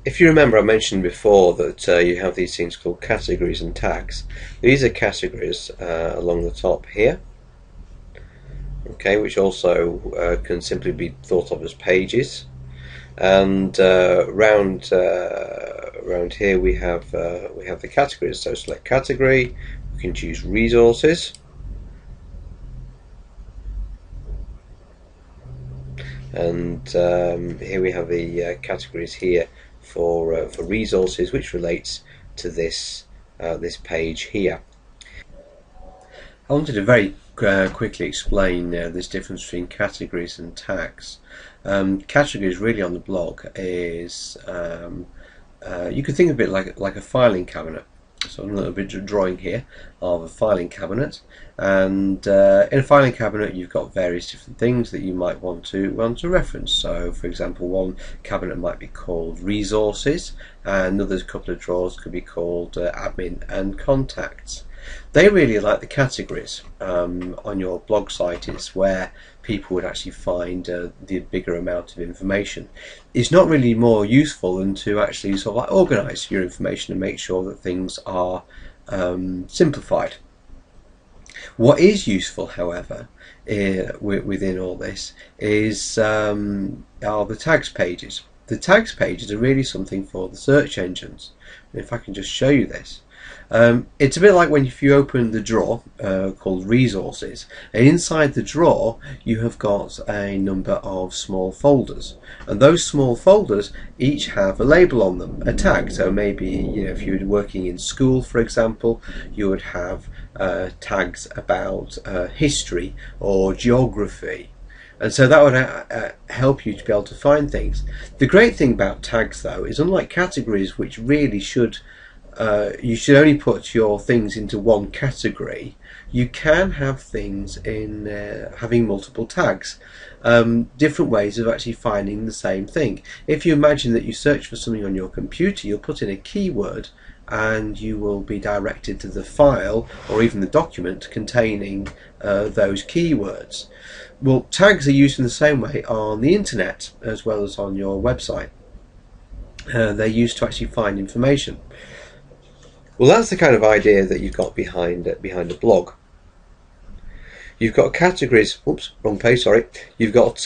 If you remember, I mentioned before that you have these things called categories and tags. These are categories along the top here, okay, which also can simply be thought of as pages. And round here we have the categories. So select category. We can choose resources. And here we have the categories here for resources, which relates to this this page here. I wanted to very quickly explain this difference between categories and tags. Categories really on the blog is you could think of it like a filing cabinet. So a little bit of drawing here of a filing cabinet, and in a filing cabinet you've got various different things that you might want to reference. So for example, one cabinet might be called resources, and another couple of drawers could be called admin and contacts. They really like the categories on your blog site. Is where people would actually find the bigger amount of information. It's not really more useful than to actually sort of like organise your information and make sure that things are simplified. What is useful, however, within all this is are the tags pages. The tags pages are really something for the search engines. And if I can just show you this. It's a bit like if you open the drawer called resources, and inside the drawer you have got a number of small folders, and those small folders each have a label on them, a tag. So maybe if you were working in school, for example, you would have tags about history or geography. And so that would help you to be able to find things. The great thing about tags, though, is unlike categories, which really you should only put your things into one category, you can have things in having multiple tags, different ways of actually finding the same thing. If you imagine that you search for something on your computer, you'll put in a keyword and you will be directed to the file or even the document containing those keywords. Well, tags are used in the same way on the internet as well as on your website. They're used to actually find information. Well, that's the kind of idea that you've got behind a blog. You've got categories. Oops, wrong page. Sorry. You've got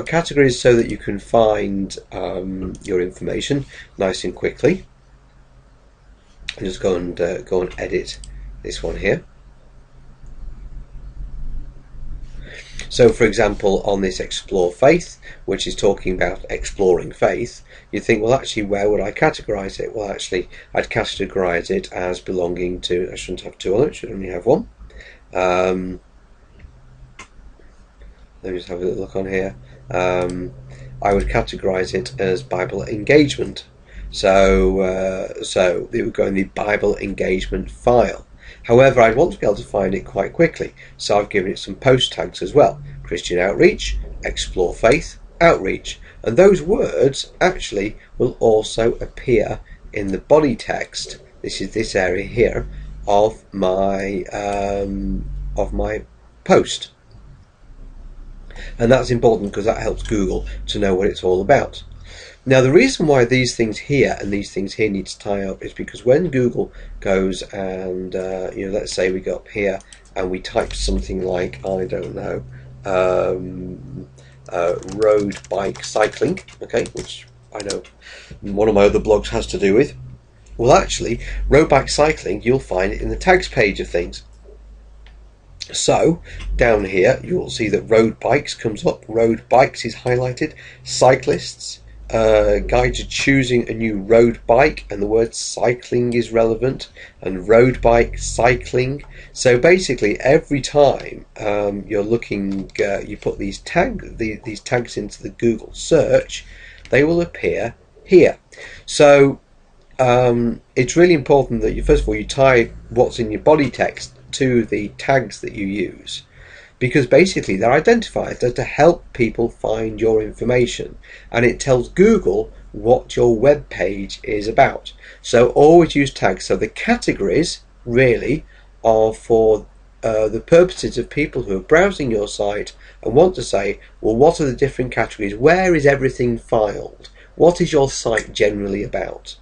categories so that you can find your information nice and quickly. I'll just go and edit this one here. So, for example, on this Explore Faith, which is talking about exploring faith, you think, well, actually, where would I categorize it? Well, actually, I'd categorize it as belonging to, I shouldn't have two on it, should only have one. Let me just have a little look on here. I would categorize it as Bible engagement. So, so it would go in the Bible engagement file. However, I want to be able to find it quite quickly, so I've given it some post tags as well. Christian Outreach, Explore Faith, Outreach, and those words actually will also appear in the body text. This is this area here of my post, and that's important because that helps Google to know what it's all about. Now, the reason why these things here and these things here need to tie up is because when Google goes and let's say we go up here and we type something like, I don't know, road bike cycling, okay, which I know one of my other blogs has to do with. Well, actually, road bike cycling, you'll find it in the tags page of things. So down here you'll see that road bikes comes up, road bikes is highlighted, cyclists, guide to choosing a new road bike, and the word cycling is relevant, and road bike cycling. So basically every time you're looking, you put these tags into the Google search, they will appear here. So it's really important that you, first of all, you tie what's in your body text to the tags that you use, because basically they're identifiers. They're to help people find your information, and it tells Google what your web page is about. So always use tags. So the categories really are for the purposes of people who are browsing your site and want to say, well, what are the different categories? Where is everything filed? What is your site generally about?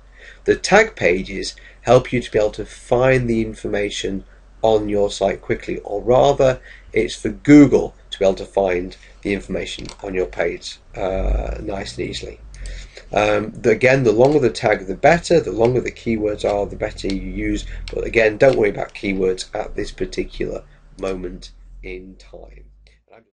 The tag pages help you to be able to find the information on your site quickly, or rather it's for Google to be able to find the information on your page nice and easily. Again, the longer the tag, the better. The longer the keywords are, the better you use. But again, don't worry about keywords at this particular moment in time.